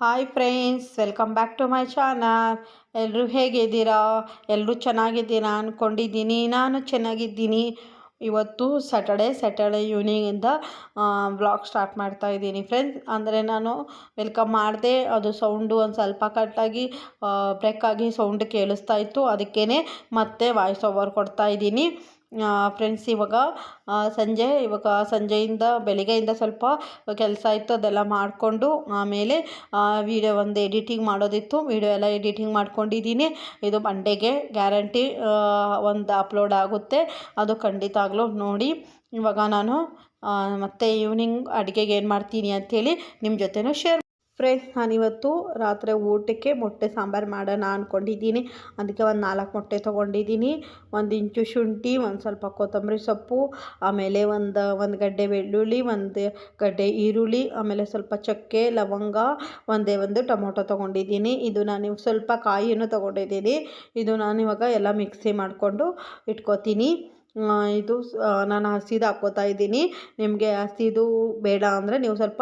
Hi friends, welcome back to my channel. ಎಲ್ಲರೂ ಹೇಗಿದ್ದೀರಾ? ಎಲ್ಲರೂ ಚೆನ್ನಾಗಿದ್ದೀರಾ ಅಂದ್ಕೊಂಡಿದ್ದೀನಿ. ನಾನು ಚೆನ್ನಾಗಿದ್ದೀನಿ. ಇವತ್ತು ಸ್ಯಾಟರ್ಡೇ ಈವ್ನಿಂಗಿಂದ ವ್ಲಾಗ್ ಸ್ಟಾರ್ಟ್ ಮಾಡ್ತಾ ಇದ್ದೀನಿ ಫ್ರೆಂಡ್ಸ್. ಅಂದರೆ ನಾನು ವೆಲ್ಕಮ್ ಮಾಡಿದೆ, ಅದು ಸೌಂಡು ಒಂದು ಸ್ವಲ್ಪ ಕಟ್ಟಾಗಿ ಬ್ರೇಕಾಗಿ ಸೌಂಡ್ ಕೇಳಿಸ್ತಾ ಇತ್ತು. ಅದಕ್ಕೇ ಮತ್ತೆ ವಾಯ್ಸ್ ಓವರ್ ಕೊಡ್ತಾ ಇದ್ದೀನಿ ಫ್ರೆಂಡ್ಸ್. ಇವಾಗ ಸಂಜೆಯಿಂದ ಬೆಳಿಗ್ಗೆಯಿಂದ ಸ್ವಲ್ಪ ಕೆಲಸ ಇತ್ತು, ಅದೆಲ್ಲ ಮಾಡಿಕೊಂಡು ಆಮೇಲೆ ವಿಡಿಯೋ ಒಂದು ಎಡಿಟಿಂಗ್ ಮಾಡೋದಿತ್ತು. ವಿಡಿಯೋ ಎಲ್ಲ ಎಡಿಟಿಂಗ್ ಮಾಡ್ಕೊಂಡಿದ್ದೀನಿ. ಇದು ಮಂಡೇಗೆ ಗ್ಯಾರಂಟಿ ಒಂದು ಅಪ್ಲೋಡ್ ಆಗುತ್ತೆ, ಅದು ಖಂಡಿತವಾಗ್ಲೂ ನೋಡಿ. ಇವಾಗ ನಾನು ಮತ್ತೆ ಈವ್ನಿಂಗ್ ಅಡುಗೆಗೆ ಏನು ಮಾಡ್ತೀನಿ ಅಂಥೇಳಿ ನಿಮ್ಮ ಜೊತೆನೂ ಶೇರ್ ಫ್ರೆಂಡ್ಸ್. ನಾನಿವತ್ತು ರಾತ್ರಿ ಊಟಕ್ಕೆ ಮೊಟ್ಟೆ ಸಾಂಬಾರು ಮಾಡೋಣ ಅಂದ್ಕೊಂಡಿದ್ದೀನಿ. ಅದಕ್ಕೆ ಒಂದು 4 ಮೊಟ್ಟೆ ತೊಗೊಂಡಿದ್ದೀನಿ. 1 ಇಂಚು ಶುಂಠಿ, ಒಂದು ಸ್ವಲ್ಪ ಕೊತ್ತಂಬರಿ ಸೊಪ್ಪು, ಆಮೇಲೆ ಒಂದು ಗಡ್ಡೆ ಬೆಳ್ಳುಳ್ಳಿ, ಒಂದು ಗಡ್ಡೆ ಈರುಳ್ಳಿ, ಆಮೇಲೆ ಸ್ವಲ್ಪ ಚಕ್ಕೆ, ಲವಂಗ, ಒಂದು ಟೊಮೊಟೊ ತೊಗೊಂಡಿದ್ದೀನಿ. ಇದು ನಾನು ಸ್ವಲ್ಪ ಕಾಯಿಯನ್ನು ತೊಗೊಂಡಿದ್ದೀನಿ. ಇದು ನಾನಿವಾಗ ಎಲ್ಲ ಮಿಕ್ಸಿ ಮಾಡಿಕೊಂಡು ಇಟ್ಕೋತೀನಿ. ಇದು ನಾನು ಹಸಿದು ಹಾಕ್ಕೋತಾ ಇದ್ದೀನಿ. ನಿಮಗೆ ಹಸಿದು ಬೇಡ ಅಂದರೆ ನೀವು ಸ್ವಲ್ಪ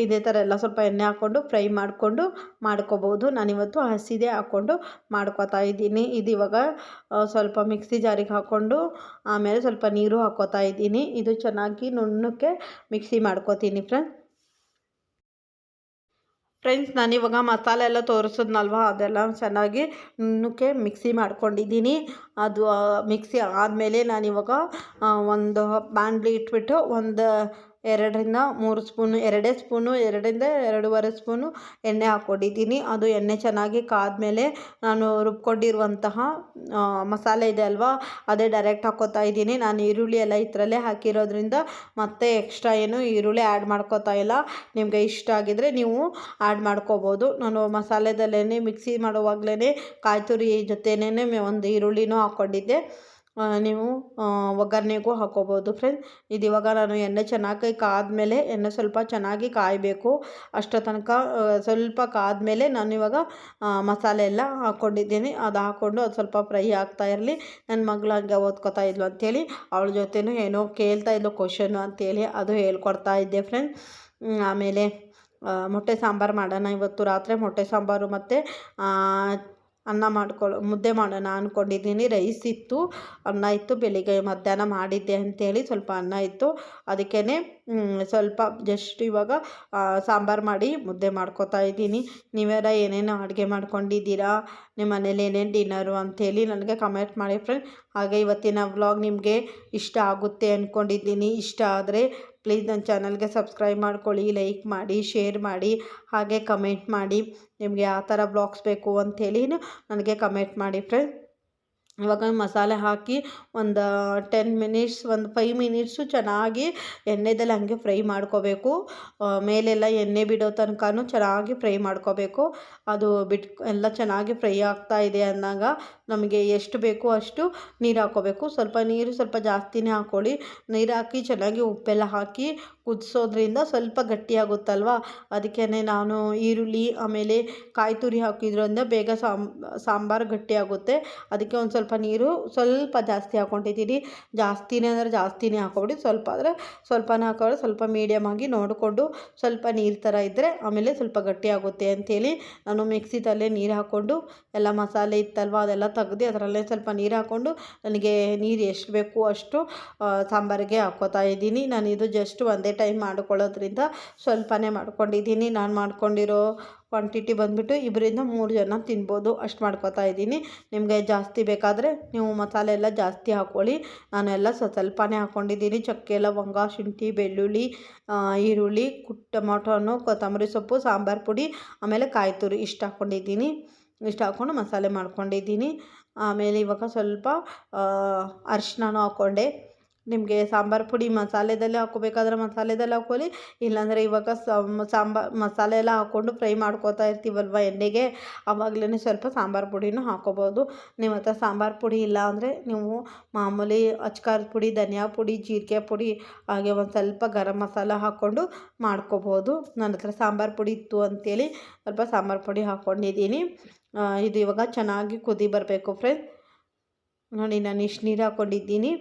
ಇದೇ ಥರ ಎಲ್ಲ ಸ್ವಲ್ಪ ಎಣ್ಣೆ ಹಾಕ್ಕೊಂಡು ಫ್ರೈ ಮಾಡಿಕೊಂಡು ಮಾಡ್ಕೋಬೋದು. ನಾನಿವತ್ತು ಹಸಿದೇ ಹಾಕ್ಕೊಂಡು ಮಾಡ್ಕೋತಾ ಇದ್ದೀನಿ. ಇದು ಇವಾಗ ಸ್ವಲ್ಪ ಮಿಕ್ಸಿ ಜಾರಿಗೆ ಹಾಕ್ಕೊಂಡು ಆಮೇಲೆ ಸ್ವಲ್ಪ ನೀರು ಹಾಕ್ಕೋತಾ ಇದ್ದೀನಿ. ಇದು ಚೆನ್ನಾಗಿ ನುಣ್ಣಕ್ಕೆ ಮಿಕ್ಸಿ ಮಾಡ್ಕೋತೀನಿ ಫ್ರೆಂಡ್ಸ್. ನಾನಿವಾಗ ಮಸಾಲೆ ಎಲ್ಲ ತೋರಿಸಿದ್ನಲ್ವ, ಅದೆಲ್ಲ ಚೆನ್ನಾಗಿ ನುಣ್ಣಕ್ಕೆ ಮಿಕ್ಸಿ ಮಾಡ್ಕೊಂಡಿದ್ದೀನಿ. ಅದು ಮಿಕ್ಸಿ ಆದಮೇಲೆ ನಾನಿವಾಗ ಒಂದು ಬಾಣಲಿ ಇಟ್ಬಿಟ್ಟು 2-3 ಸ್ಪೂನು, 2 ಸ್ಪೂನು, 2-2.5 ಸ್ಪೂನು ಎಣ್ಣೆ ಹಾಕ್ಕೊಂಡಿದ್ದೀನಿ. ಅದು ಎಣ್ಣೆ ಚೆನ್ನಾಗಿ ಕಾದ್ಮೇಲೆ ನಾನು ರುಬ್ಕೊಂಡಿರುವಂತಹ ಮಸಾಲೆ ಇದೆ ಅಲ್ವಾ, ಅದೇ ಡೈರೆಕ್ಟ್ ಹಾಕ್ಕೋತಾ ಇದ್ದೀನಿ. ನಾನು ಈರುಳ್ಳಿ ಎಲ್ಲ ಇದರಲ್ಲೇ ಹಾಕಿರೋದ್ರಿಂದ ಮತ್ತೆ ಎಕ್ಸ್ಟ್ರಾ ಏನು ಈರುಳ್ಳಿ ಆ್ಯಡ್ ಮಾಡ್ಕೋತಾ ಇಲ್ಲ. ನಿಮಗೆ ಇಷ್ಟ ಆಗಿದರೆ ನೀವು ಆ್ಯಡ್ ಮಾಡ್ಕೋಬೋದು. ನಾನು ಮಸಾಲೆದಲ್ಲೇ ಮಿಕ್ಸಿ ಮಾಡುವಾಗಲೇ ಕಾಯಿ ತುರಿ ಜೊತೆನೇ ಒಂದು ಈರುಳ್ಳಿನೂ ಹಾಕ್ಕೊಂಡಿದ್ದೆ. ನೀವು ಒಗ್ಗರಣೆಗೂ ಹಾಕ್ಕೋಬೋದು ಫ್ರೆಂಡ್ಸ್. ಇದು ಇವಾಗ ನಾನು ಎಣ್ಣೆ ಚೆನ್ನಾಗಿ ಕಾದ್ಮೇಲೆ, ಎಣ್ಣೆ ಸ್ವಲ್ಪ ಚೆನ್ನಾಗಿ ಕಾಯಬೇಕು, ಅಷ್ಟೋ ತನಕ ಸ್ವಲ್ಪ ಕಾದ್ಮೇಲೆ ನಾನಿವಾಗ ಮಸಾಲೆ ಎಲ್ಲ ಹಾಕ್ಕೊಂಡಿದ್ದೀನಿ. ಅದು ಹಾಕ್ಕೊಂಡು ಅದು ಸ್ವಲ್ಪ ಫ್ರೈ ಆಗ್ತಾ ಇರಲಿ. ನನ್ನ ಮಗಳು ಹಂಗೆ ಓದ್ಕೋತಾ ಇದ್ಲು ಅಂಥೇಳಿ ಅವಳ ಜೊತೆನೂ ಏನೋ ಕೇಳ್ತಾ ಇದ್ಲು ಕ್ವಶನು ಅಂಥೇಳಿ ಅದು ಹೇಳ್ಕೊಡ್ತಾ ಇದ್ದೆ ಫ್ರೆಂಡ್ಸ್. ಆಮೇಲೆ ಮೊಟ್ಟೆ ಸಾಂಬಾರು ಮಾಡೋಣ ಇವತ್ತು ರಾತ್ರಿ. ಮೊಟ್ಟೆ ಸಾಂಬಾರು ಮತ್ತು ಮುದ್ದೆ ಮಾಡೋಣ ಅಂದ್ಕೊಂಡಿದ್ದೀನಿ. ರೈಸ್ ಇತ್ತು, ಅನ್ನ ಇತ್ತು, ಬೆಳಿಗ್ಗೆ ಮಧ್ಯಾಹ್ನ ಮಾಡಿದ್ದೆ ಅಂಥೇಳಿ ಸ್ವಲ್ಪ ಅನ್ನ ಇತ್ತು. ಅದಕ್ಕೇ ಸ್ವಲ್ಪ ಜಸ್ಟ್ ಇವಾಗ ಸಾಂಬಾರು ಮಾಡಿ ಮುದ್ದೆ ಮಾಡ್ಕೋತಾ ಇದ್ದೀನಿ. ನೀವೆಲ್ಲ ಏನೇನು ಅಡುಗೆ ಮಾಡ್ಕೊಂಡಿದ್ದೀರಾ? ನಿಮ್ಮ ಮನೇಲಿ ಏನೇನು ಡಿನ್ನರು ಅಂಥೇಳಿ ನನಗೆ ಕಮೆಂಟ್ ಮಾಡಿ ಫ್ರೆಂಡ್. ಹಾಗೆ ಇವತ್ತಿನ ವ್ಲಾಗ್ ನಿಮಗೆ ಇಷ್ಟ ಆಗುತ್ತೆ ಅಂದ್ಕೊಂಡಿದ್ದೀನಿ. ಇಷ್ಟ ಆದರೆ ಪ್ಲೀಸ್ ನನ್ನ ಚಾನಲ್ಗೆ ಸಬ್ಸ್ಕ್ರೈಬ್ ಮಾಡ್ಕೊಳ್ಳಿ, ಲೈಕ್ ಮಾಡಿ, ಶೇರ್ ಮಾಡಿ, ಹಾಗೆ ಕಮೆಂಟ್ ಮಾಡಿ. ನಿಮಗೆ ಯಾವ ಥರ ಬ್ಲಾಗ್ಸ್ ಬೇಕು ಅಂಥೇಳಿ ನನಗೆ ಕಮೆಂಟ್ ಮಾಡಿ ಫ್ರೆಂಡ್. ಇವಾಗ ಮಸಾಲೆ ಹಾಕಿ ಒಂದು 10 ಮಿನಿಟ್ಸ್, ಒಂದು 5 ಮಿನಿಟ್ಸು ಚೆನ್ನಾಗಿ ಎಣ್ಣೆದಲ್ಲಿ ಹಾಗೆ ಫ್ರೈ ಮಾಡ್ಕೋಬೇಕು. ಮೇಲೆಲ್ಲ ಎಣ್ಣೆ ಬಿಡೋ ತನಕನೂ ಚೆನ್ನಾಗಿ ಫ್ರೈ ಮಾಡ್ಕೋಬೇಕು. ಅದು ಎಲ್ಲ ಚೆನ್ನಾಗಿ ಫ್ರೈ ಆಗ್ತಾ ಇದೆ ಅಂದಾಗ ನಮಗೆ ಎಷ್ಟು ಬೇಕೋ ಅಷ್ಟು ನೀರು ಹಾಕ್ಕೋಬೇಕು. ಸ್ವಲ್ಪ ಜಾಸ್ತಿನೇ ಹಾಕ್ಕೊಳ್ಳಿ. ನೀರು ಹಾಕಿ ಚೆನ್ನಾಗಿ ಉಪ್ಪೆಲ್ಲ ಹಾಕಿ ಕುದಿಸೋದ್ರಿಂದ ಸ್ವಲ್ಪ ಗಟ್ಟಿಯಾಗುತ್ತಲ್ವ, ಅದಕ್ಕೇ ನಾನು ಈರುಳ್ಳಿ ಆಮೇಲೆ ಕಾಯಿ ತುರಿ ಹಾಕಿದ್ರಿಂದ ಬೇಗ ಸಾಂಬಾರು ಗಟ್ಟಿಯಾಗುತ್ತೆ. ಅದಕ್ಕೆ ಒಂದು ಸ್ವಲ್ಪ ನೀರು ಸ್ವಲ್ಪ ಜಾಸ್ತಿ ಹಾಕ್ಕೊಂಡಿದ್ದೀನಿ. ಜಾಸ್ತಿನೇ ಅಂದರೆ ಜಾಸ್ತಿನೇ ಹಾಕ್ಕೊಬಿಡಿ, ಸ್ವಲ್ಪ ಆದರೆ ಸ್ವಲ್ಪನೇ ಹಾಕೋದು. ಸ್ವಲ್ಪ ಮೀಡಿಯಮ್ ಆಗಿ ನೋಡಿಕೊಂಡು ಸ್ವಲ್ಪ ನೀರು ಥರ ಇದ್ದರೆ ಆಮೇಲೆ ಸ್ವಲ್ಪ ಗಟ್ಟಿಯಾಗುತ್ತೆ ಅಂಥೇಳಿ ನಾನು ಮಿಕ್ಸಿದಲ್ಲೇ ನೀರು ಹಾಕ್ಕೊಂಡು ಎಲ್ಲ ಮಸಾಲೆ ಇತ್ತಲ್ವ ಅದೆಲ್ಲ ತೆಗ್ದು ಅದರಲ್ಲೇ ಸ್ವಲ್ಪ ನೀರು ಹಾಕ್ಕೊಂಡು ನನಗೆ ನೀರು ಎಷ್ಟು ಬೇಕು ಅಷ್ಟು ಸಾಂಬಾರಿಗೆ ಹಾಕ್ಕೋತಾ ಇದ್ದೀನಿ. ನಾನು ಇದು ಜಸ್ಟ್ ಒಂದೇ ಟೈಮ್ ಮಾಡ್ಕೊಳ್ಳೋದ್ರಿಂದ ಸ್ವಲ್ಪನೇ ಮಾಡ್ಕೊಂಡಿದ್ದೀನಿ. ನಾನು ಮಾಡ್ಕೊಂಡಿರೋ ಕ್ವಾಂಟಿಟಿ ಬಂದುಬಿಟ್ಟು 2-3 ಜನ ತಿನ್ಬೋದು, ಅಷ್ಟು ಮಾಡ್ಕೋತಾ ಇದ್ದೀನಿ. ನಿಮಗೆ ಜಾಸ್ತಿ ಬೇಕಾದರೆ ನೀವು ಮಸಾಲೆ ಎಲ್ಲ ಜಾಸ್ತಿ ಹಾಕ್ಕೊಳ್ಳಿ. ನಾನು ಎಲ್ಲ ಸ್ವಲ್ಪನೇ ಹಾಕ್ಕೊಂಡಿದ್ದೀನಿ. ಚಕ್ಕೆ, ಲವಂಗ, ಶುಂಠಿ, ಬೆಳ್ಳುಳ್ಳಿ, ಈರುಳ್ಳಿ, ಟೊಮೊಟೊ ಹಣ್ಣು, ಕೊತ್ತಂಬರಿ ಸೊಪ್ಪು, ಸಾಂಬಾರು ಪುಡಿ, ಆಮೇಲೆ ಕಾಯಿ ತುರಿ ಇಷ್ಟು ಹಾಕ್ಕೊಂಡಿದ್ದೀನಿ. ಇಷ್ಟು ಹಾಕ್ಕೊಂಡು ಮಸಾಲೆ ಮಾಡ್ಕೊಂಡಿದ್ದೀನಿ. ಆಮೇಲೆ ಇವಾಗ ಸ್ವಲ್ಪ ಅರಿಶಿನನೂ ಹಾಕ್ಕೊಂಡೆ. ನಿಮಗೆ ಸಾಂಬಾರು ಪುಡಿ ಮಸಾಲೆದಲ್ಲೇ ಹಾಕ್ಕೋಬೇಕಾದ್ರೆ ಮಸಾಲೆದಲ್ಲಿ ಹಾಕ್ಕೊಳ್ಳಿ. ಇಲ್ಲಾಂದರೆ ಇವಾಗ ಮಸಾಲೆ ಎಲ್ಲ ಹಾಕ್ಕೊಂಡು ಫ್ರೈ ಮಾಡ್ಕೋತಾ ಇರ್ತೀವಲ್ವ ಎಣ್ಣೆಗೆ, ಆವಾಗಲೇ ಸ್ವಲ್ಪ ಸಾಂಬಾರು ಪುಡಿನೂ ಹಾಕ್ಕೋಬೋದು. ನಿಮ್ಮ ಹತ್ರ ಸಾಂಬಾರು ಪುಡಿ ಇಲ್ಲ ಅಂದರೆ ನೀವು ಮಾಮೂಲಿ ಅಚ್ಕಾರದ ಪುಡಿ, ಧನಿಯಾ ಪುಡಿ, ಜೀರಿಗೆ ಪುಡಿ, ಹಾಗೆ ಒಂದು ಸ್ವಲ್ಪ ಗರಂ ಮಸಾಲ ಹಾಕ್ಕೊಂಡು ಮಾಡ್ಕೋಬೋದು. ನನ್ನ ಹತ್ರ ಸಾಂಬಾರು ಪುಡಿ ಇತ್ತು ಅಂಥೇಳಿ ಸ್ವಲ್ಪ ಸಾಂಬಾರು ಪುಡಿ ಹಾಕ್ಕೊಂಡಿದ್ದೀನಿ. ಇದು ಇವಾಗ ಚೆನ್ನಾಗಿ ಕುದಿ ಬರಬೇಕು ಫ್ರೆಂಡ್ಸ್. ನೋಡಿ, ನಾನು ಇಷ್ಟು ನೀರು ಹಾಕ್ಕೊಂಡಿದ್ದೀನಿ.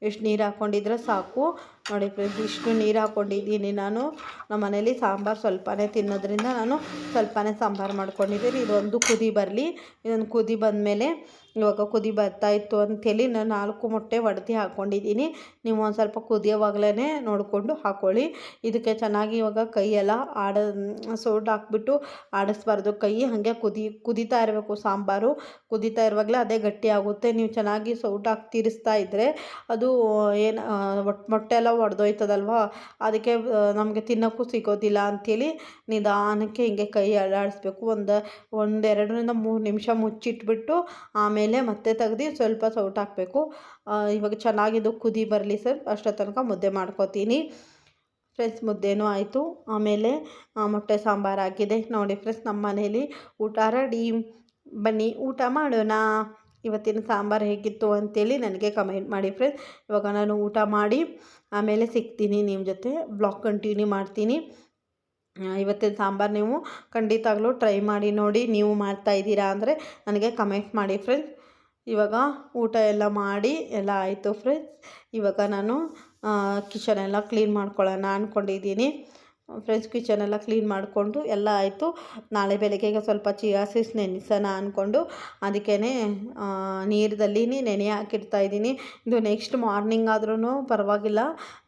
ಇಷ್ಟು ನೀರು ಹಾಕ್ಕೊಂಡಿದ್ರೆ ಸಾಕು. ನೋಡಿ ಫ್ರೆಂಡ್ಸ್, ಇಷ್ಟು ನೀರು ಹಾಕ್ಕೊಂಡಿದ್ದೀನಿ ನಾನು. ನಮ್ಮ ಮನೇಲಿ ಸಾಂಬಾರು ಸ್ವಲ್ಪನೇ ತಿನ್ನೋದ್ರಿಂದ ನಾನು ಸ್ವಲ್ಪನೇ ಸಾಂಬಾರು ಮಾಡ್ಕೊಂಡಿದ್ದೀನಿ. ಇದೊಂದು ಕುದಿ ಬರಲಿ. ಇದೊಂದು ಕುದಿ ಬಂದಮೇಲೆ, ಇವಾಗ ಕುದಿ ಬರ್ತಾಯಿತ್ತು ಅಂಥೇಳಿ ನಾನು 4 ಮೊಟ್ಟೆ ಒಡೆದು ಹಾಕ್ಕೊಂಡಿದ್ದೀನಿ. ನೀವು ಒಂದು ಸ್ವಲ್ಪ ಕುದಿಯೋವಾಗಲೇ ನೋಡಿಕೊಂಡು ಹಾಕ್ಕೊಳ್ಳಿ. ಇದಕ್ಕೆ ಚೆನ್ನಾಗಿ ಇವಾಗ ಕೈಯೆಲ್ಲ ಸೌಟ್ ಹಾಕ್ಬಿಟ್ಟು ಆಡಿಸ್ಬಾರ್ದು. ಕೈ ಹಾಗೆ ಕುದೀತಾ ಇರಬೇಕು. ಸಾಂಬಾರು ಕುದೀತಾ ಇರುವಾಗಲೇ ಅದೇ ಗಟ್ಟಿ ಆಗುತ್ತೆ. ನೀವು ಚೆನ್ನಾಗಿ ಸೌಟ್ ಹಾಕಿ ತಿರ್ಸ್ತಾ ಇದ್ದರೆ ಅದು ಏನು ಮೊಟ್ಟೆ ಎಲ್ಲ ಒಡೆದೋಯ್ತದಲ್ವ, ಅದಕ್ಕೆ ನಮಗೆ ತಿನ್ನೋಕ್ಕೂ ಸಿಗೋದಿಲ್ಲ ಅಂಥೇಳಿ ನಿಧಾನಕ್ಕೆ ಹಿಂಗೆ ಕೈ ಅಲ್ಲಾಡಿಸ್ಬೇಕು. ಒಂದು 2ರಿಂದ 3 ನಿಮಿಷ ಮುಚ್ಚಿಟ್ಬಿಟ್ಟು ಆಮೇಲೆ ಮತ್ತೆ ತೆಗ್ದು ಸ್ವಲ್ಪ ಸೌಟ್ ಹಾಕಬೇಕು. ಇವಾಗ ಚೆನ್ನಾಗಿದು ಕುದಿ ಬರಲಿ ಸರ್, ಅಷ್ಟೋ ತನಕ ಮುದ್ದೆ ಮಾಡ್ಕೋತೀನಿ ಫ್ರೆಂಡ್ಸ್. ಮುದ್ದೆನೂ ಆಯಿತು. ಆಮೇಲೆ ಮೊಟ್ಟೆ ಸಾಂಬಾರು ಆಗಿದೆ. ನೋಡಿ ಫ್ರೆಂಡ್ಸ್, ನಮ್ಮ ಮನೇಲಿ ಊಟ ರೆಡಿ. ಬನ್ನಿ ಊಟ ಮಾಡೋಣ. ಇವತ್ತಿನ ಸಾಂಬಾರು ಹೇಗಿತ್ತು ಅಂಥೇಳಿ ನನಗೆ ಕಮೆಂಟ್ ಮಾಡಿ ಫ್ರೆಂಡ್ಸ್. ಇವಾಗ ನಾನು ಊಟ ಮಾಡಿ ಆಮೇಲೆ ಸಿಗ್ತೀನಿ ನಿಮ್ಮ ಜೊತೆ. ಬ್ಲಾಗ್ ಕಂಟಿನ್ಯೂ ಮಾಡ್ತೀನಿ. ಇವತ್ತಿನ ಸಾಂಬಾರು ನೀವು ಖಂಡಿತವಾಗ್ಲೂ ಟ್ರೈ ಮಾಡಿ ನೋಡಿ. ನೀವು ಮಾಡ್ತಾಯಿದ್ದೀರಾ ಅಂದರೆ ನನಗೆ ಕಮೆಂಟ್ ಮಾಡಿ ಫ್ರೆಂಡ್ಸ್. ಇವಾಗ ಊಟ ಎಲ್ಲ ಮಾಡಿ ಎಲ್ಲ ಆಯಿತು ಫ್ರೆಂಡ್ಸ್. ಇವಾಗ ನಾನು ಕಿಚನೆಲ್ಲ ಕ್ಲೀನ್ ಮಾಡ್ಕೊಳ್ಳೋಣ ಅಂದ್ಕೊಂಡಿದ್ದೀನಿ ಫ್ರೆಂಡ್ಸ್. ಕಿಚನೆಲ್ಲ ಕ್ಲೀನ್ ಮಾಡಿಕೊಂಡು ಎಲ್ಲ ಆಯಿತು. ನಾಳೆ ಬೆಳಗ್ಗೆಗೆ ಸ್ವಲ್ಪ ಚಿಯಾ ಸೀಡ್ಸ್ ನೆನೆಸೋಣ ಅಂದ್ಕೊಂಡು ಅದಕ್ಕೇ ನೀರಲ್ಲಿ ನೆನೆ ಹಾಕಿಡ್ತಾಯಿದ್ದೀನಿ. ಇದು ನೆಕ್ಸ್ಟ್ ಮಾರ್ನಿಂಗ್ ಆದ್ರೂ ಪರವಾಗಿಲ್ಲ,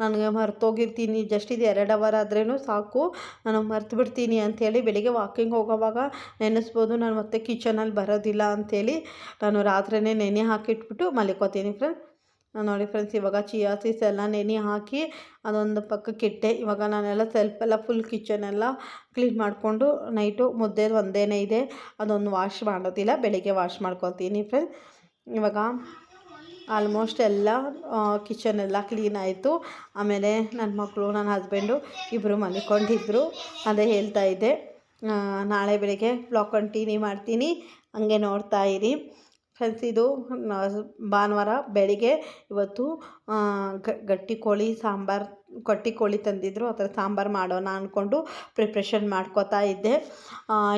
ನನಗೆ ಮರ್ತೋಗಿರ್ತೀನಿ. ಜಸ್ಟ್ ಇದು 2 ಅವರ್ ಆದ್ರೂ ಸಾಕು, ನಾನು ಮರ್ತು ಬಿಡ್ತೀನಿ ಅಂಥೇಳಿ ಬೆಳಿಗ್ಗೆ ವಾಕಿಂಗ್ ಹೋಗೋವಾಗ ನೆನೆಸ್ಬೋದು. ನಾನು ಮತ್ತೆ ಕಿಚನಲ್ಲಿ ಬರೋದಿಲ್ಲ ಅಂಥೇಳಿ ನಾನು ರಾತ್ರಿಯೇ ನೆನೆ ಹಾಕಿಟ್ಬಿಟ್ಟು ಮಲ್ಕೋತೀನಿ ಫ್ರೆಂಡ್ಸ್. ನೋಡಿ ಫ್ರೆಂಡ್ಸ್, ಇವಾಗ ಚಿಯಾ ಸೀಡ್ಸ್ ಎಲ್ಲ ನೆನೆ ಹಾಕಿ ಅದೊಂದು ಪಕ್ಕಕ್ಕೆ ಇಟ್ಟೆ. ಇವಾಗ ನಾನೆಲ್ಲ ಸೆಲ್ಫೆಲ್ಲ ಫುಲ್ ಕಿಚನೆಲ್ಲ ಕ್ಲೀನ್ ಮಾಡಿಕೊಂಡು ನೈಟು ಮುದ್ದೆ ಒಂದೇ ಇದೆ, ಅದೊಂದು ವಾಶ್ ಮಾಡೋದಿಲ್ಲ, ಬೆಳಿಗ್ಗೆ ವಾಶ್ ಮಾಡ್ಕೊತೀನಿ ಫ್ರೆಂಡ್ಸ್. ಇವಾಗ ಆಲ್ಮೋಸ್ಟ್ ಎಲ್ಲ ಕಿಚನೆಲ್ಲ ಕ್ಲೀನ್ ಆಯಿತು. ಆಮೇಲೆ ನನ್ನ ಮಕ್ಕಳು ನನ್ನ ಹಸ್ಬೆಂಡು ಇಬ್ಬರು ಮಲ್ಕೊಂಡಿದ್ದರು. ಅದೇ ಹೇಳ್ತಾಯಿದ್ದೆ, ನಾಳೆ ಬೆಳಿಗ್ಗೆ ಬ್ಲಾಗ್ ಕಂಟಿನ್ಯೂ ಮಾಡ್ತೀನಿ, ಹಂಗೆ ನೋಡ್ತಾ ಇರಿ ಫ್ರೆಂಡ್ಸ್. ಇದು ಭಾನುವಾರ ಬೆಳಿಗ್ಗೆ ಇವತ್ತು ಗಟ್ಟಿ ಕೋಳಿ ತಂದಿದ್ದರು. ಆ ಥರ ಸಾಂಬಾರು ಮಾಡೋಣ ಅಂದ್ಕೊಂಡು ಪ್ರಿಪ್ರೇಷನ್ ಮಾಡ್ಕೋತಾ ಇದ್ದೆ.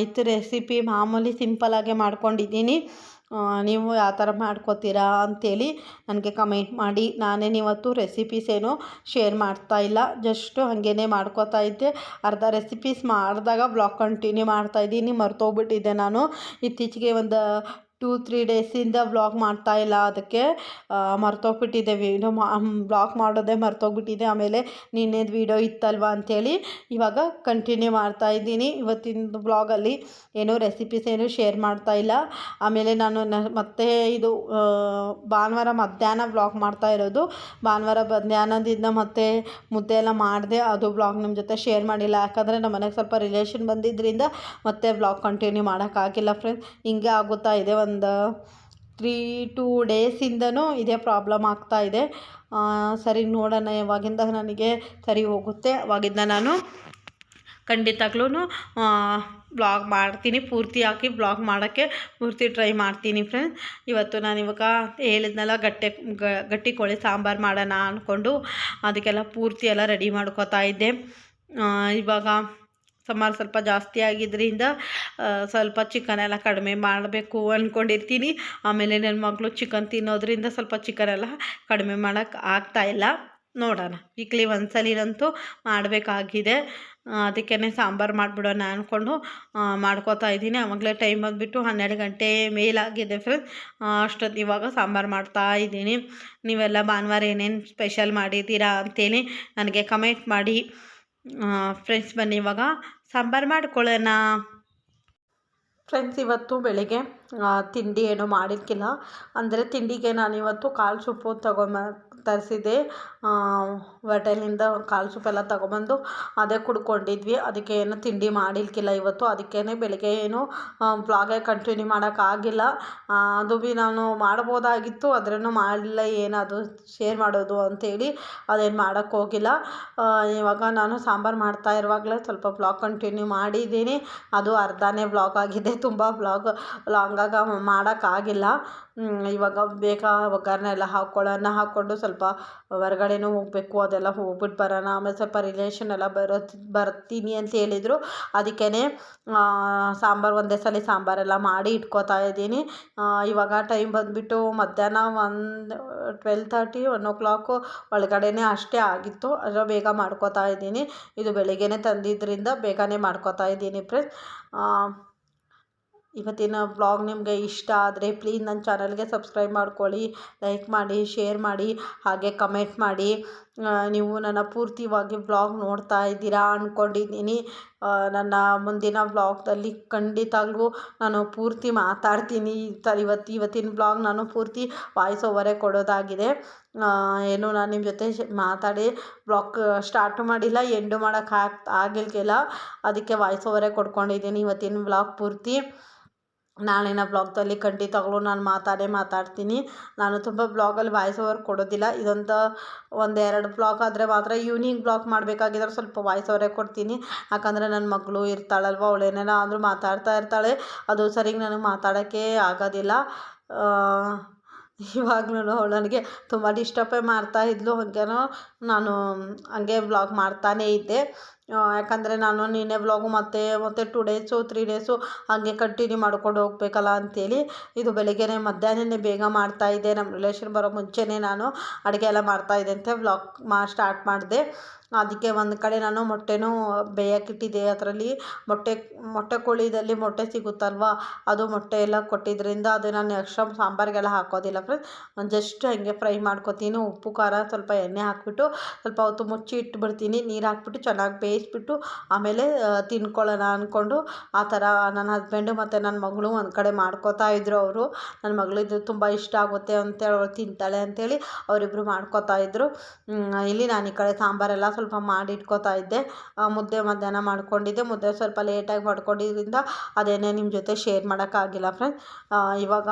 ಇದು ರೆಸಿಪಿ ಮಾಮೂಲಿ ಸಿಂಪಲಾಗೆ ಮಾಡ್ಕೊಂಡಿದ್ದೀನಿ. ನೀವು ಯಾವ ಥರ ಮಾಡ್ಕೋತೀರಾ ಅಂಥೇಳಿ ನನಗೆ ಕಮೆಂಟ್ ಮಾಡಿ. ನಾನೇನಿವತ್ತು ರೆಸಿಪೀಸ್ ಏನೂ ಶೇರ್ ಮಾಡ್ತಾಯಿಲ್ಲ, ಜಸ್ಟು ಹಾಗೇ ಮಾಡ್ಕೋತಾ ಇದ್ದೆ. ಅರ್ಧ ರೆಸಿಪೀಸ್ ಮಾಡಿದಾಗ ಬ್ಲಾಗ್ ಕಂಟಿನ್ಯೂ ಮಾಡ್ತಾಯಿದ್ದೀನಿ. ಮರ್ತೋಗ್ಬಿಟ್ಟಿದ್ದೆ ನಾನು. ಇತ್ತೀಚೆಗೆ ಒಂದು 2-3 ಡೇಸಿಂದ ವ್ಲಾಗ್ ಮಾಡ್ತಾಯಿಲ್ಲ, ಅದಕ್ಕೆ ಮರ್ತೋಗ್ಬಿಟ್ಟಿದ್ದೆ. ಬ್ಲಾಗ್ ಮಾಡೋದೇ ಮರ್ತೋಗ್ಬಿಟ್ಟಿದ್ದೆ. ಆಮೇಲೆ ನಿನ್ನೆದು ವೀಡಿಯೋ ಇತ್ತಲ್ವ ಅಂಥೇಳಿ ಇವಾಗ ಕಂಟಿನ್ಯೂ ಮಾಡ್ತಾಯಿದ್ದೀನಿ. ಇವತ್ತಿನ ಬ್ಲಾಗಲ್ಲಿ ಏನೂ ರೆಸಿಪೀಸ್ ಏನೂ ಶೇರ್ ಮಾಡ್ತಾಯಿಲ್ಲ. ಆಮೇಲೆ ನಾನು ಮತ್ತೆ ಇದು ಭಾನುವಾರ ಮಧ್ಯಾಹ್ನ ವ್ಲಾಗ್ ಮಾಡ್ತಾ ಇರೋದು. ಭಾನುವಾರ ಮಧ್ಯಾಹ್ನದಿಂದ ಮತ್ತೆ ಮುದ್ದೆ ಎಲ್ಲ ಮಾಡಿದೆ, ಅದು ವ್ಲಾಗ್ ನಿಮ್ಮ ಜೊತೆ ಶೇರ್ ಮಾಡಿಲ್ಲ. ಯಾಕಂದರೆ ನಮ್ಮ ಮನೆಗೆ ಸ್ವಲ್ಪ ರಿಲೇಷನ್ ಬಂದಿದ್ದರಿಂದ ಮತ್ತೆ ವ್ಲಾಗ್ ಕಂಟಿನ್ಯೂ ಮಾಡೋಕ್ಕಾಗಿಲ್ಲ ಫ್ರೆಂಡ್ಸ್. ಹಿಂಗೆ ಆಗುತ್ತಾ ಇದೆ. ಒಂದು 3-2 ಡೇಸಿಂದನೂ ಇದೇ ಪ್ರಾಬ್ಲಮ್ ಆಗ್ತಾಯಿದೆ. ಸರಿ ನೋಡೋಣ, ಯಾವಾಗಿಂದ ನನಗೆ ಸರಿ ಹೋಗುತ್ತೆ ಅವಾಗಿಂದ ನಾನು ಖಂಡಿತವಾಗ್ಲೂ ಬ್ಲಾಗ್ ಮಾಡ್ತೀನಿ. ಪೂರ್ತಿ ಹಾಕಿ ಬ್ಲಾಗ್ ಮಾಡೋಕ್ಕೆ ಪೂರ್ತಿ ಟ್ರೈ ಮಾಡ್ತೀನಿ ಫ್ರೆಂಡ್ಸ್. ಇವತ್ತು ನಾನು ಇವಾಗ ಹೇಳಿದ್ನಲ್ಲ ಗಟ್ಟಿ ಕೋಳಿ ಸಾಂಬಾರು ಮಾಡೋಣ ಅಂದ್ಕೊಂಡು ಅದಕ್ಕೆಲ್ಲ ಪೂರ್ತಿ ಎಲ್ಲ ರೆಡಿ ಮಾಡ್ಕೋತಾ ಇದ್ದೆ. ಇವಾಗ ಸುಮಾರು ಸ್ವಲ್ಪ ಜಾಸ್ತಿ ಆಗಿದ್ದರಿಂದ ಸ್ವಲ್ಪ ಚಿಕನೆಲ್ಲ ಕಡಿಮೆ ಮಾಡಬೇಕು ಅಂದ್ಕೊಂಡಿರ್ತೀನಿ. ಆಮೇಲೆ ನನ್ನ ಮಗಳು ಚಿಕನ್ ತಿನ್ನೋದ್ರಿಂದ ಸ್ವಲ್ಪ ಚಿಕನೆಲ್ಲ ಕಡಿಮೆ ಮಾಡೋಕ್ಕೆ ಆಗ್ತಾಯಿಲ್ಲ. ನೋಡೋಣ, ವೀಕ್ಲಿ ಒಂದ್ಸಲಿನಂತೂ ಮಾಡಬೇಕಾಗಿದೆ. ಅದಕ್ಕೇ ಸಾಂಬಾರು ಮಾಡಿಬಿಡೋಣ ಅಂದ್ಕೊಂಡು ಮಾಡ್ಕೋತಾ ಇದ್ದೀನಿ. ಆವಾಗಲೇ ಟೈಮ್ ಬಂದುಬಿಟ್ಟು 12 ಗಂಟೆ ಮೇಲಾಗಿದೆ ಫ್ರೆಂಡ್ಸ್. ಅಷ್ಟೊತ್ತು ಇವಾಗ ಸಾಂಬಾರು ಮಾಡ್ತಾ ಇದ್ದೀನಿ. ನೀವೆಲ್ಲ ಭಾನುವಾರ ಏನೇನು ಸ್ಪೆಷಲ್ ಮಾಡಿದ್ದೀರಾ ಅಂತೇಳಿ ನನಗೆ ಕಮೆಂಟ್ ಮಾಡಿ ಫ್ರೆಂಡ್ಸ್. ಬನ್ನಿ ಇವಾಗ ಸಾಂಬಾರು ಮಾಡ್ಕೊಳ್ಳೋಣ ಫ್ರೆಂಡ್ಸ್. ಇವತ್ತು ಬೆಳಿಗ್ಗೆ ತಿಂಡಿ ಏನೂ ಮಾಡಿರ್ಕಿಲ್ಲ. ಅಂದರೆ ತಿಂಡಿಗೆ ನಾನಿವತ್ತು ಕಾಳು ಸೂಪು ತರಿಸಿದ್ದೆ ಹೋಟೆಲಿಂದ. ಕಾಳು ಸೂಪೆಲ್ಲ ತೊಗೊಬಂದು ಅದೇ ಕುಡ್ಕೊಂಡಿದ್ವಿ. ಅದಕ್ಕೆ ಏನು ತಿಂಡಿ ಮಾಡಿಲ್ಕಿಲ್ಲ ಇವತ್ತು. ಅದಕ್ಕೇ ಬೆಳಿಗ್ಗೆ ಏನು ಬ್ಲಾಗೇ ಕಂಟಿನ್ಯೂ ಮಾಡೋಕ್ಕಾಗಿಲ್ಲ. ಅದು ಭೀ ನಾನು ಮಾಡ್ಬೋದಾಗಿತ್ತು, ಆದ್ರೂ ಮಾಡಲಿಲ್ಲ. ಏನದು ಶೇರ್ ಮಾಡೋದು ಅಂಥೇಳಿ ಅದೇನು ಮಾಡೋಕ್ಕೆ ಹೋಗಿಲ್ಲ. ಇವಾಗ ನಾನು ಸಾಂಬಾರು ಮಾಡ್ತಾ ಇರುವಾಗಲೇ ಸ್ವಲ್ಪ ಬ್ಲಾಗ್ ಕಂಟಿನ್ಯೂ ಮಾಡಿದ್ದೀನಿ. ಅದು ಅರ್ಧನೇ ಬ್ಲಾಗ್ ಆಗಿದೆ, ತುಂಬ ಬ್ಲಾಗ್ ಹಂಗಾಗಿ ಮಾಡೋಕ್ಕಾಗಿಲ್ಲ. ಇವಾಗ ಬೇಗ ಒಗ್ಗರಣೆ ಎಲ್ಲ ಹಾಕ್ಕೊಂಡು ಸ್ವಲ್ಪ ಹೊರಗಡೆನೂ ಹೋಗಬೇಕು, ಅದೆಲ್ಲ ಹೋಗ್ಬಿಟ್ಟು ಬರೋಣ. ಆಮೇಲೆ ಸ್ವಲ್ಪ ರಿಲೇಷನ್ ಎಲ್ಲ ಬರ್ತೀನಿ ಅಂತ ಹೇಳಿದರು. ಅದಕ್ಕೇ ಸಾಂಬಾರು ಒಂದೇ ಸಲ ಸಾಂಬಾರೆಲ್ಲ ಮಾಡಿ ಇಟ್ಕೋತಾ ಇದ್ದೀನಿ. ಇವಾಗ ಟೈಮ್ ಬಂದುಬಿಟ್ಟು ಮಧ್ಯಾಹ್ನ 12:30 1 o'clock ಒಳಗಡೆನೇ ಅಷ್ಟೇ ಆಗಿತ್ತು. ಅದರ ಬೇಗ ಮಾಡ್ಕೋತಾ ಇದ್ದೀನಿ. ಇದು ಬೆಳಿಗ್ಗೆನೇ ತಂದಿದ್ದರಿಂದ ಬೇಗನೆ ಮಾಡ್ಕೋತಾ ಇದ್ದೀನಿ ಫ್ರೆಂಡ್ಸ್. ಇವತ್ತಿನ ವ್ಲಾಗ್ ನಿಮಗೆ ಇಷ್ಟ ಆದರೆ ಪ್ಲೀಸ್ ನನ್ನ ಚಾನಲ್ಗೆ ಸಬ್ಸ್ಕ್ರೈಬ್ ಮಾಡ್ಕೊಳ್ಳಿ, ಲೈಕ್ ಮಾಡಿ, ಶೇರ್ ಮಾಡಿ, ಹಾಗೆ ಕಮೆಂಟ್ ಮಾಡಿ. ನೀವು ನನ್ನ ಪೂರ್ತಿಯಾಗಿ ವ್ಲಾಗ್ ನೋಡ್ತಾ ಇದ್ದೀರಾ ಅಂದ್ಕೊಂಡಿದ್ದೀನಿ. ನನ್ನ ಮುಂದಿನ ವ್ಲಾಗ್ದಲ್ಲಿ ಖಂಡಿತವಾಗ್ಲೂ ನಾನು ಪೂರ್ತಿ ಮಾತಾಡ್ತೀನಿ. ಇವತ್ತಿನ ವ್ಲಾಗ್ ನಾನು ಪೂರ್ತಿ ವಾಯ್ಸ್ ಓವರೇ ಕೊಡೋದಾಗಿದೆ. ಏನು ನಾನು ನಿಮ್ಮ ಜೊತೆ ಮಾತಾಡಿ ವ್ಲಾಗ್ ಸ್ಟಾರ್ಟು ಮಾಡಿಲ್ಲ, ಎಂಡು ಆಗಿಲ್ಲ. ಅದಕ್ಕೆ ವಾಯ್ಸ್ ಓವರೇ ಕೊಡ್ಕೊಂಡಿದ್ದೀನಿ ಇವತ್ತಿನ ವ್ಲಾಗ್ ಪೂರ್ತಿ. ನಾಳಿನ ವ್ಲಾಗ್ದಲ್ಲಿ ಖಂಡಿತವಾಗ್ಲೂ ನಾನು ಮಾತಾಡ್ತೀನಿ. ನಾನು ತುಂಬ ವ್ಲಾಗಲ್ಲಿ ವಾಯ್ಸ್ ಓವರ್ ಕೊಡೋದಿಲ್ಲ. ಒಂದೆರಡು ವ್ಲಾಗ್ ಆದರೆ ಮಾತ್ರ ಈವ್ನಿಂಗ್ ವ್ಲಾಗ್ ಮಾಡಬೇಕಾಗಿದ್ರೆ ಸ್ವಲ್ಪ ವಾಯ್ಸ್ ಓವರೇ ಕೊಡ್ತೀನಿ. ಯಾಕಂದರೆ ನನ್ನ ಮಗಳು ಇರ್ತಾಳಲ್ವ, ಅವಳು ಏನೇನಾದರೂ ಮಾತಾಡ್ತಾ ಇರ್ತಾಳೆ, ಅದು ಸರಿಗೆ ನನಗೆ ಮಾತಾಡೋಕ್ಕೆ ಆಗೋದಿಲ್ಲ. ಇವಾಗಲೂ ಅವಳು ನನಗೆ ತುಂಬ ಡಿಸ್ಟರ್ಬೇ ಮಾಡ್ತಾಯಿದ್ಲು. ಹಾಗೇನೋ ನಾನು ಹಂಗೆ ವ್ಲಾಗ್ ಮಾಡ್ತಾನೇ ಇದ್ದೆ. ಯಾಕಂದರೆ ನಾನು ನಿನ್ನೆ ವ್ಲಾಗು ಮತ್ತೆ 2 ಡೇಸು 3 ಡೇಸು ಹಾಗೆ ಕಂಟಿನ್ಯೂ ಮಾಡ್ಕೊಂಡು ಹೋಗ್ಬೇಕಲ್ಲ ಅಂಥೇಳಿ ಇದು ಬೆಳಗ್ಗೆನೇ ಮಧ್ಯಾಹ್ನನೇ ಬೇಗ ಮಾಡ್ತಾಯಿದ್ದೆ. ನಮ್ಮ ರಿಲೇಷನ್ ಬರೋ ಮುಂಚೆನೇ ನಾನು ಅಡುಗೆ ಎಲ್ಲ ಮಾಡ್ತಾಯಿದ್ದೆ ಅಂತ ವ್ಲಾಗ್ ಸ್ಟಾರ್ಟ್ ಮಾಡಿದೆ. ಅದಕ್ಕೆ ಒಂದು ಕಡೆ ನಾನು ಮೊಟ್ಟೆನೂ ಬೇಯಕ್ಕಿಟ್ಟಿದ್ದೆ. ಅದರಲ್ಲಿ ಮೊಟ್ಟೆ ಕೋಳಿದಲ್ಲಿ ಮೊಟ್ಟೆ ಸಿಗುತ್ತಲ್ವ, ಅದು ಮೊಟ್ಟೆ ಎಲ್ಲ ಕೊಟ್ಟಿದ್ದರಿಂದ ಅದು ನಾನು ಎಕ್ಸ್ಟ್ರಾ ಸಾಂಬಾರಿಗೆಲ್ಲ ಹಾಕೋದಿಲ್ಲ ಫ್ರೆಂಡ್ಸ್. ಜಸ್ಟ್ ಹಾಗೆ ಫ್ರೈ ಮಾಡ್ಕೊತೀನಿ. ಉಪ್ಪು ಖಾರ ಸ್ವಲ್ಪ ಎಣ್ಣೆ ಹಾಕಿಬಿಟ್ಟು ಸ್ವಲ್ಪ ಹೊತ್ತು ಮುಚ್ಚಿ ಇಟ್ಬಿಡ್ತೀನಿ. ನೀರು ಹಾಕ್ಬಿಟ್ಟು ಚೆನ್ನಾಗಿ ಬೇಯಿಸ್ಬಿಟ್ಟು ಆಮೇಲೆ ತಿನ್ಕೊಳ್ಳೋಣ ಅಂದ್ಕೊಂಡು ಆ ಥರ ನನ್ನ ಹಸ್ಬೆಂಡು ಮತ್ತು ನನ್ನ ಮಗಳು ಒಂದು ಕಡೆ ಮಾಡ್ಕೋತಾ ಇದ್ದರು. ಅವರು ನನ್ನ ಮಗಳಿದ್ದು ತುಂಬ ಇಷ್ಟ ಆಗುತ್ತೆ ಅಂತೇಳಿ ಅವಳು ತಿಂತಾಳೆ ಅಂಥೇಳಿ ಅವರಿಬ್ಬರು ಮಾಡ್ಕೋತಾ ಇದ್ದರು. ಇಲ್ಲಿ ನಾನು ಈ ಕಡೆ ಸಾಂಬಾರೆಲ್ಲ ಸ್ವಲ್ಪ ಮಾಡಿ ಇಟ್ಕೋತಾ ಇದ್ದೆ. ಮುದ್ದೆ ಮಧ್ಯಾಹ್ನ ಮಾಡ್ಕೊಂಡಿದ್ದೆ. ಮುದ್ದೆ ಸ್ವಲ್ಪ ಲೇಟಾಗಿ ಮಾಡ್ಕೊಂಡಿದ್ದರಿಂದ ಅದೇನೇ ನಿಮ್ಮ ಜೊತೆ ಶೇರ್ ಮಾಡೋಕ್ಕಾಗಿಲ್ಲ ಫ್ರೆಂಡ್ಸ್. ಇವಾಗ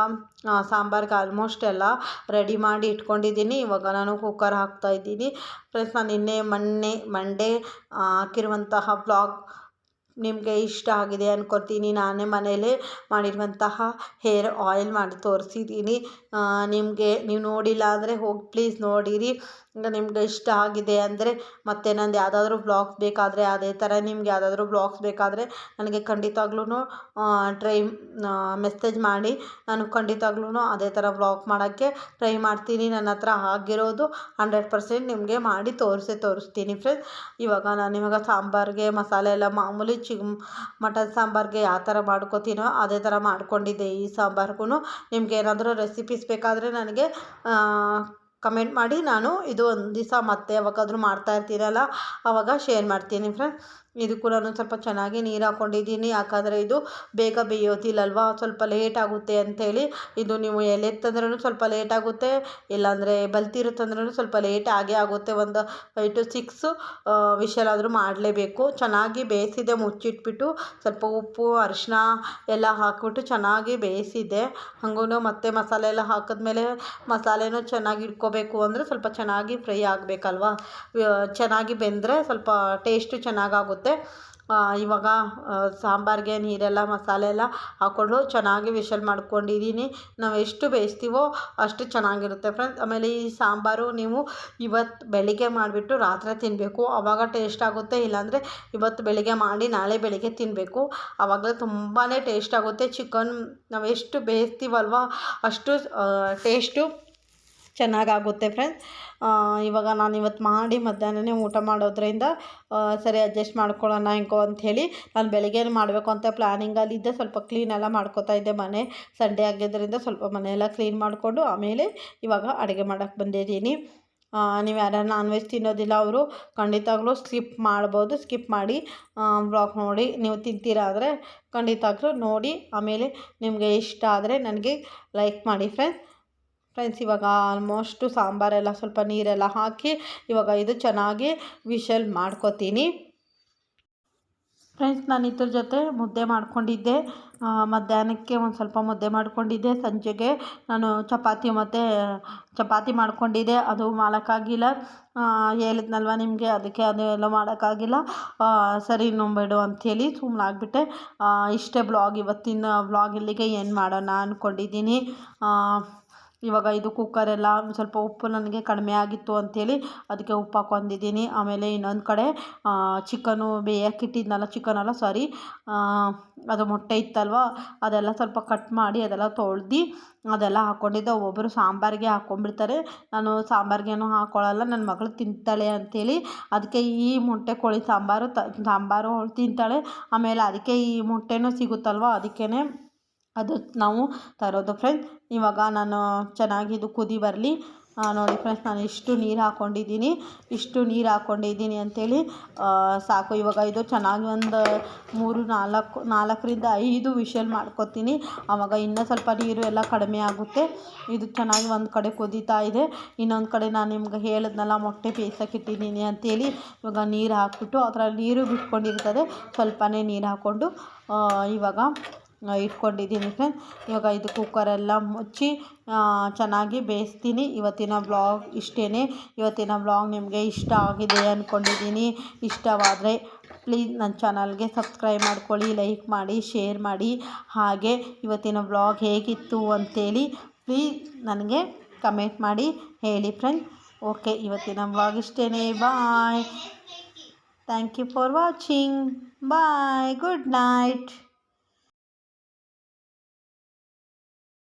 ಸಾಂಬಾರ್ಗೆ ಆಲ್ಮೋಸ್ಟ್ ಎಲ್ಲ ರೆಡಿ ಮಾಡಿ ಇಟ್ಕೊಂಡಿದ್ದೀನಿ. ಇವಾಗ ನಾನು ಕುಕ್ಕರ್ ಹಾಕ್ತಾಯಿದ್ದೀನಿ ಫ್ರೆಂಡ್ಸ್. ನಾನು ನಿನ್ನೆ ಮಂಡೇ ಹಾಕಿರುವಂತಹ ವ್ಲಾಗ್ ನಿಮಗೆ ಇಷ್ಟ ಆಗಿದೆ ಅಂದ್ಕೊಳ್ತೀನಿ. ನಾನೇ ಮನೇಲೇ ಮಾಡಿರುವಂತಹ ಹೇರ್ ಆಯಿಲ್ ಮಾಡಿ ತೋರಿಸಿದ್ದೀನಿ. ನೀವು ನೋಡಿಲ್ಲ ಅಂದರೆ ಹೋಗಿ ಪ್ಲೀಸ್ ನೋಡಿರಿ. ನಿಮ್ಗೆ ಇಷ್ಟ ಆಗಿದೆ ಅಂದರೆ ಮತ್ತೆ ನಂದು ಯಾವುದಾದ್ರೂ ವ್ಲಾಗ್ಸ್ ಬೇಕಾದರೆ, ಅದೇ ಥರ ನಿಮ್ಗೆ ಯಾವುದಾದ್ರೂ ವ್ಲಾಗ್ಸ್ ಬೇಕಾದರೆ ನನಗೆ ಖಂಡಿತವಾಗ್ಲೂ ಮೆಸೇಜ್ ಮಾಡಿ. ನಾನು ಖಂಡಿತವಾಗ್ಲೂ ಅದೇ ಥರ ವ್ಲಾಗ್ ಮಾಡೋಕ್ಕೆ ಟ್ರೈ ಮಾಡ್ತೀನಿ. ನನ್ನ ಹತ್ರ ಆಗಿರೋದು 100% ನಿಮಗೆ ಮಾಡಿ ತೋರಿಸ್ತೀನಿ ಫ್ರೆಂಡ್ಸ್. ಇವಾಗ ಸಾಂಬಾರಿಗೆ ಮಸಾಲೆ ಎಲ್ಲ ಮಾಮೂಲಿ ಮಟನ್ ಸಾಂಬಾರಿಗೆ ಯಾವ ಥರ ಮಾಡ್ಕೋತೀನೋ ಅದೇ ಥರ ಮಾಡ್ಕೊಂಡಿದ್ದೆ ಈ ಸಾಂಬಾರ್ಗೂ. ನಿಮ್ಗೆ ಏನಾದರೂ ರೆಸಿಪೀಸ್ ಬೇಕಾದರೆ ನನಗೆ ಕಮೆಂಟ್ ಮಾಡಿ. ನಾನು ಇದು ಒಂದು ದಿವಸ ಮತ್ತೆ ಯಾವಾಗಾದರೂ ಮಾಡ್ತಾಯಿರ್ತೀನಲ್ಲ ಆವಾಗ ಶೇರ್ ಮಾಡ್ತೀನಿ ಫ್ರೆಂಡ್ಸ್. ಇದಕ್ಕೂ ನಾನು ಸ್ವಲ್ಪ ಚೆನ್ನಾಗಿ ನೀರು ಹಾಕ್ಕೊಂಡಿದ್ದೀನಿ. ಯಾಕಂದರೆ ಇದು ಬೇಗ ಬೇಯೋದಿಲ್ಲಲ್ವ, ಸ್ವಲ್ಪ ಲೇಟ್ ಆಗುತ್ತೆ ಅಂಥೇಳಿ. ಇದು ನೀವು ಎಲೆ ತಂದ್ರೂ ಸ್ವಲ್ಪ ಲೇಟ್ ಆಗುತ್ತೆ, ಇಲ್ಲಾಂದರೆ ಬಲ್ತಿರುತ್ತಂದ್ರೂ ಸ್ವಲ್ಪ ಲೇಟ್ ಆಗುತ್ತೆ. ಒಂದು 5 to 6 ವಿಷಲಾದರೂ ಮಾಡಲೇಬೇಕು. ಚೆನ್ನಾಗಿ ಬೇಯಿಸಿದ್ದೆ, ಮುಚ್ಚಿಟ್ಬಿಟ್ಟು ಸ್ವಲ್ಪ ಉಪ್ಪು ಅರಿಶಿನ ಎಲ್ಲ ಹಾಕ್ಬಿಟ್ಟು ಚೆನ್ನಾಗಿ ಬೇಯಿಸಿದ್ದೆ. ಹಾಗೂ ಮತ್ತೆ ಮಸಾಲೆ ಎಲ್ಲ ಹಾಕಿದ್ಮೇಲೆ ಮಸಾಲೆನೂ ಚೆನ್ನಾಗಿ ಇಟ್ಕೋಬೇಕು ಅಂದರೆ ಸ್ವಲ್ಪ ಚೆನ್ನಾಗಿ ಫ್ರೈ ಆಗಬೇಕಲ್ವ. ಚೆನ್ನಾಗಿ ಬೆಂದರೆ ಸ್ವಲ್ಪ ಟೇಸ್ಟು ಚೆನ್ನಾಗಾಗುತ್ತೆ. ಇವಾಗ ಸಾಂಬಾರಿಗೆ ನೀರೆಲ್ಲ ಮಸಾಲೆ ಎಲ್ಲ ಹಾಕ್ಕೊಂಡು ಚೆನ್ನಾಗಿ ವಿಷಲ್ ಮಾಡ್ಕೊಂಡಿದ್ದೀನಿ. ನಾವು ಎಷ್ಟು ಬೇಯಿಸ್ತೀವೋ ಅಷ್ಟು ಚೆನ್ನಾಗಿರುತ್ತೆ ಫ್ರೆಂಡ್ಸ್. ಆಮೇಲೆ ಈ ಸಾಂಬಾರು ನೀವು ಇವತ್ತು ಬೆಳಿಗ್ಗೆ ಮಾಡಿಬಿಟ್ಟು ರಾತ್ರಿ ತಿನ್ನಬೇಕು, ಆವಾಗ ಟೇಸ್ಟ್ ಆಗುತ್ತೆ. ಇಲ್ಲಾಂದರೆ ಇವತ್ತು ಬೆಳಿಗ್ಗೆ ಮಾಡಿ ನಾಳೆ ಬೆಳಿಗ್ಗೆ ತಿನ್ನಬೇಕು, ಆವಾಗಲೇ ತುಂಬಾ ಟೇಸ್ಟ್ ಆಗುತ್ತೆ. ಚಿಕನ್ ನಾವು ಎಷ್ಟು ಬೇಯಿಸ್ತೀವಲ್ವ ಅಷ್ಟು ಟೇಸ್ಟು ಚೆನ್ನಾಗಾಗುತ್ತೆ ಫ್ರೆಂಡ್ಸ್. ಇವಾಗ ನಾನು ಇವತ್ತು ಮಾಡಿ ಮಧ್ಯಾಹ್ನನೇ ಊಟ ಮಾಡೋದ್ರಿಂದ ಸರಿ ಅಡ್ಜಸ್ಟ್ ಮಾಡ್ಕೊಳ್ಳೋಣ ಹೆಂಗೋ ಅಂಥೇಳಿ ನಾನು ಬೆಳಗ್ಗೆ ಮಾಡಬೇಕು ಅಂತ ಪ್ಲ್ಯಾನಿಂಗಲ್ಲಿದ್ದೆ. ಸ್ವಲ್ಪ ಕ್ಲೀನೆಲ್ಲ ಮಾಡ್ಕೋತಾ ಇದ್ದೆ. ಮನೆ ಸಂಡೇ ಆಗಿದ್ದರಿಂದ ಸ್ವಲ್ಪ ಮನೆಯೆಲ್ಲ ಕ್ಲೀನ್ ಮಾಡಿಕೊಂಡು ಆಮೇಲೆ ಇವಾಗ ಅಡುಗೆ ಮಾಡೋಕ್ಕೆ ಬಂದಿದ್ದೀನಿ. ನೀವು ಯಾರು ನಾನ್ ವೆಜ್ ತಿನ್ನೋದಿಲ್ಲ ಅವರು ಖಂಡಿತವಾಗ್ಲೂ ಸ್ಕಿಪ್ ಮಾಡಿ ವ್ಲಾಗ್ ನೋಡಿ. ನೀವು ತಿಂತೀರಾ ಅಂದರೆ ಖಂಡಿತವಾಗ್ಲೂ ನೋಡಿ. ಆಮೇಲೆ ನಿಮಗೆ ಇಷ್ಟ ಆದರೆ ನನಗೆ ಲೈಕ್ ಮಾಡಿ ಫ್ರೆಂಡ್ಸ್. ಇವಾಗ ಆಲ್ಮೋಸ್ಟು ಸಾಂಬಾರೆಲ್ಲ ಸ್ವಲ್ಪ ನೀರೆಲ್ಲ ಹಾಕಿ ಇವಾಗ ಇದು ಚೆನ್ನಾಗಿ ವಿಷಲ್ ಮಾಡ್ಕೊತೀನಿ. ಫ್ರೆಂಡ್ಸ್ ನಾನು ಇದ್ರ ಜೊತೆ ಮುದ್ದೆ ಮಾಡ್ಕೊಂಡಿದ್ದೆ. ಮಧ್ಯಾಹ್ನಕ್ಕೆ ಒಂದು ಸ್ವಲ್ಪ ಮುದ್ದೆ ಮಾಡ್ಕೊಂಡಿದ್ದೆ. ಸಂಜೆಗೆ ನಾನು ಚಪಾತಿ ಮಾಡ್ಕೊಂಡಿದ್ದೆ. ಅದು ಮಾಡೋಕ್ಕಾಗಿಲ್ಲ, ಹೇಳಿದ್ನಲ್ವ ನಿಮಗೆ, ಅದಕ್ಕೆ ಅದೆಲ್ಲ ಮಾಡೋಕ್ಕಾಗಿಲ್ಲ. ಸರಿ ಬಿಡು ಅಂಥೇಳಿ ಸುಮ್ಮನಾಗ್ಬಿಟ್ಟೆ. ಇಷ್ಟೇ ಬ್ಲಾಗ್, ಇವತ್ತಿನ ಬ್ಲಾಗ್ ಇಲ್ಲಿಗೆ ಏನು ಮಾಡೋಣ ಅಂದ್ಕೊಂಡಿದ್ದೀನಿ. ಇವಾಗ ಇದು ಕುಕ್ಕರೆಲ್ಲ ಸ್ವಲ್ಪ ಉಪ್ಪು ನನಗೆ ಕಡಿಮೆ ಆಗಿತ್ತು ಅಂಥೇಳಿ ಅದಕ್ಕೆ ಉಪ್ಪು ಹಾಕ್ಕೊಂಡಿದ್ದೀನಿ. ಆಮೇಲೆ ಇನ್ನೊಂದು ಕಡೆ ಚಿಕನು ಬೇಯಕ್ಕಿಟ್ಟಿದ್ನಲ್ಲ, ಚಿಕನ್ ಅಲ್ಲ ಸಾರಿ, ಅದು ಮೊಟ್ಟೆ ಇತ್ತಲ್ವ, ಅದೆಲ್ಲ ಸ್ವಲ್ಪ ಕಟ್ ಮಾಡಿ ಅದೆಲ್ಲ ತೊಳ್ದು ಅದೆಲ್ಲ ಹಾಕ್ಕೊಂಡಿದ್ದೆ. ಒಬ್ಬೊಬ್ಬರು ಸಾಂಬಾರಿಗೆ ಹಾಕ್ಕೊಂಡ್ಬಿಡ್ತಾರೆ, ನಾನು ಸಾಂಬಾರಿಗೇನು ಹಾಕ್ಕೊಳ್ಳಲ್ಲ, ನನ್ನ ಮಗಳು ತಿಂತಾಳೆ ಅಂಥೇಳಿ ಅದಕ್ಕೆ ಈ ಮೊಟ್ಟೆ ಕೋಳಿ ಸಾಂಬಾರು ತಿಂತಾಳೆ. ಆಮೇಲೆ ಅದಕ್ಕೆ ಈ ಮೊಟ್ಟೆನೂ ಸಿಗುತ್ತಲ್ವ, ಅದಕ್ಕೇ ಅದು ನಾವು ತರೋದು ಫ್ರೆಂಡ್ಸ್. ಇವಾಗ ನಾನು ಚೆನ್ನಾಗಿ ಇದು ಕುದಿ ಬರಲಿ. ನೋಡಿ ಫ್ರೆಂಡ್ಸ್, ನಾನು ಇಷ್ಟು ನೀರು ಹಾಕ್ಕೊಂಡಿದ್ದೀನಿ ಅಂಥೇಳಿ ಸಾಕು. ಇವಾಗ ಇದು ಚೆನ್ನಾಗಿ ಒಂದು 4-5 ವಿಷಲ್ ಮಾಡ್ಕೊತೀನಿ. ಆವಾಗ ಇನ್ನೂ ಸ್ವಲ್ಪ ನೀರು ಎಲ್ಲ ಕಡಿಮೆ ಆಗುತ್ತೆ. ಇದು ಚೆನ್ನಾಗಿ ಒಂದು ಕಡೆ ಕುದೀತಾ ಇದೆ. ಇನ್ನೊಂದು ಕಡೆ ನಾನು ನಿಮ್ಗೆ ಹೇಳಿದ್ನಲ್ಲ ಮೊಟ್ಟೆ ಬೇಯಿಸೋಕ್ಕಿಟ್ಟಿದ್ದೀನಿ ಅಂಥೇಳಿ. ಇವಾಗ ನೀರು ಹಾಕ್ಬಿಟ್ಟು ಅದರಲ್ಲಿ ನೀರು ಬಿಟ್ಕೊಂಡಿರ್ತದೆ, ಸ್ವಲ್ಪನೇ ನೀರು ಹಾಕ್ಕೊಂಡು ಇವಾಗ ಇಟ್ಕೊಂಡಿದ್ದೀನಿ ಫ್ರೆಂಡ್ಸ್. ಇವಾಗ ಇದು ಕುಕ್ಕರೆಲ್ಲ ಮುಚ್ಚಿ ಚೆನ್ನಾಗಿ ಬೇಯಿಸ್ತೀನಿ. ಇವತ್ತಿನ ಬ್ಲಾಗ್ ಇಷ್ಟೇ. ಇವತ್ತಿನ ಬ್ಲಾಗ್ ನಿಮಗೆ ಇಷ್ಟ ಆಗಿದೆ ಅಂದ್ಕೊಂಡಿದ್ದೀನಿ. ಇಷ್ಟವಾದರೆ ಪ್ಲೀಸ್ ನನ್ನ ಚಾನಲ್ಗೆ ಸಬ್ಸ್ಕ್ರೈಬ್ ಮಾಡ್ಕೊಳ್ಳಿ, ಲೈಕ್ ಮಾಡಿ, ಶೇರ್ ಮಾಡಿ. ಹಾಗೆ ಇವತ್ತಿನ ಬ್ಲಾಗ್ ಹೇಗಿತ್ತು ಅಂಥೇಳಿ ಪ್ಲೀಸ್ ನನಗೆ ಕಮೆಂಟ್ ಮಾಡಿ ಹೇಳಿ ಫ್ರೆಂಡ್ಸ್. ಓಕೆ, ಇವತ್ತಿನ ಬ್ಲಾಗ್ ಇಷ್ಟೇ. Bye, thank you for watching. Bye, good night.